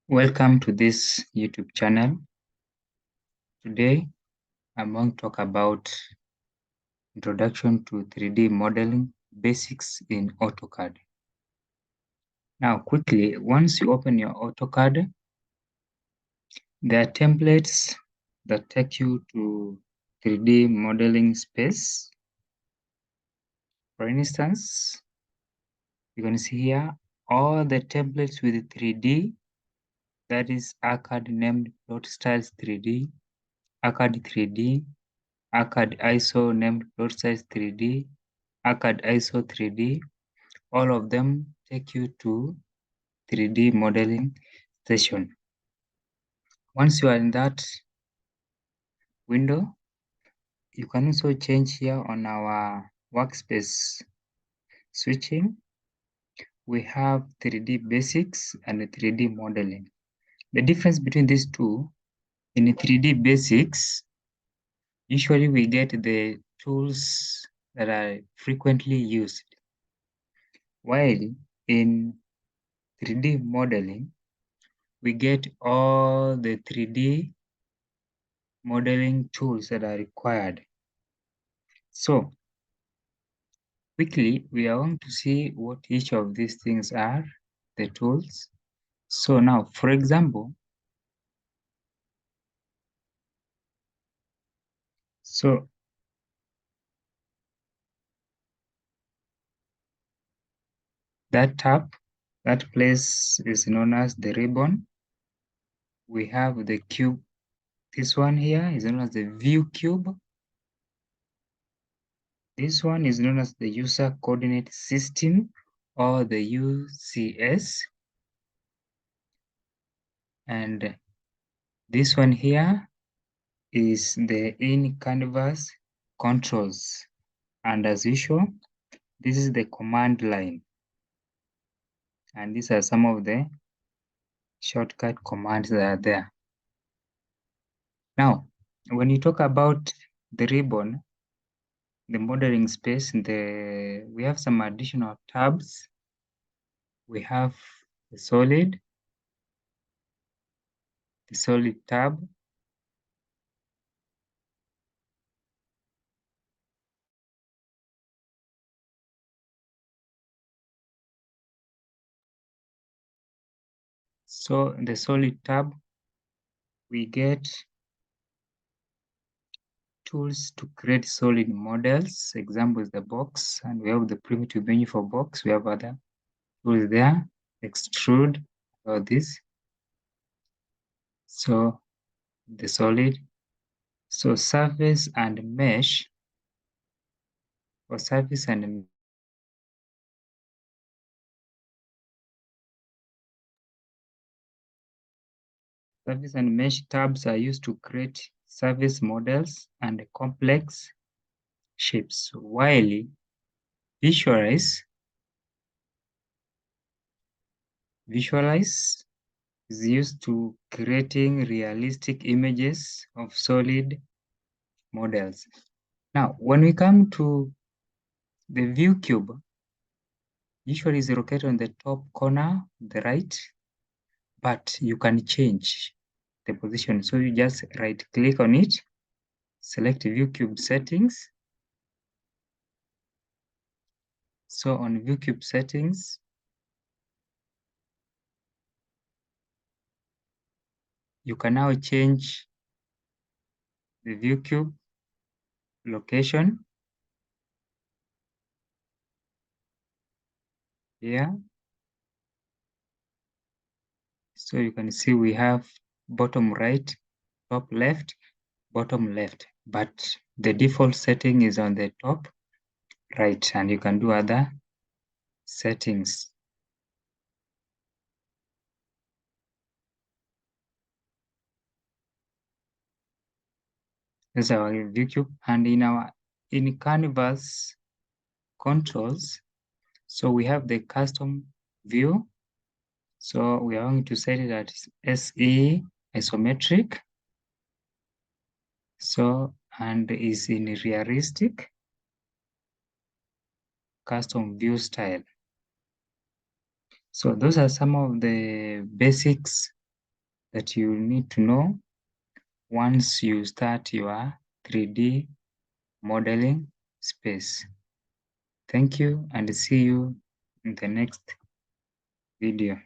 Welcome to this YouTube channel. Today, I'm going to talk about Introduction to 3D Modeling Basics in AutoCAD. Now, quickly, once you open your AutoCAD, there are templates that take you to 3D modeling space. For instance, you can see here all the templates with 3D, that is AutoCAD named plot styles 3D, AutoCAD 3D, AutoCAD ISO named plot size 3D, AutoCAD ISO 3D, all of them take you to 3D modeling station. Once you are in that window, you can also change here on our workspace switching. We have 3D basics and 3D modeling. The difference between these two, in 3D basics, usually we get the tools that are frequently used, while in 3D modeling, we get all the 3D modeling tools that are required. So, quickly, we are going to see what each of these things are, the tools. So now, for example, that tab, that place is known as the ribbon. We have the cube. This one here is known as the view cube. This one is known as the user coordinate system or the UCS. And this one here is the in-canvas controls. And as usual, this is the command line. And these are some of the shortcut commands that are there. Now, when you talk about the ribbon, the modeling space, we have some additional tabs. We have the solid tab. So in the solid tab, we get tools to create solid models. Example is the box, and we have the primitive menu for box. We have other tools there, extrude, or this. So the solid. So surface and mesh, or surface and mesh tabs are used to create surface models and complex shapes, while visualize is used to creating realistic images of solid models. Now, when we come to the view cube, usually is located on the top corner, the right, but you can change the position. So you just right click on it, select view cube settings. So on view cube settings, you can now change the view cube location here. So you can see we have bottom right, top left, bottom left, but the default setting is on the top right, and you can do other settings. This is our view cube, and in canvas controls, so we have the custom view. So we are going to set it at SE isometric. So, and is in realistic custom view style. So those are some of the basics that you need to know once you start your 3D modeling space. Thank you and see you in the next video.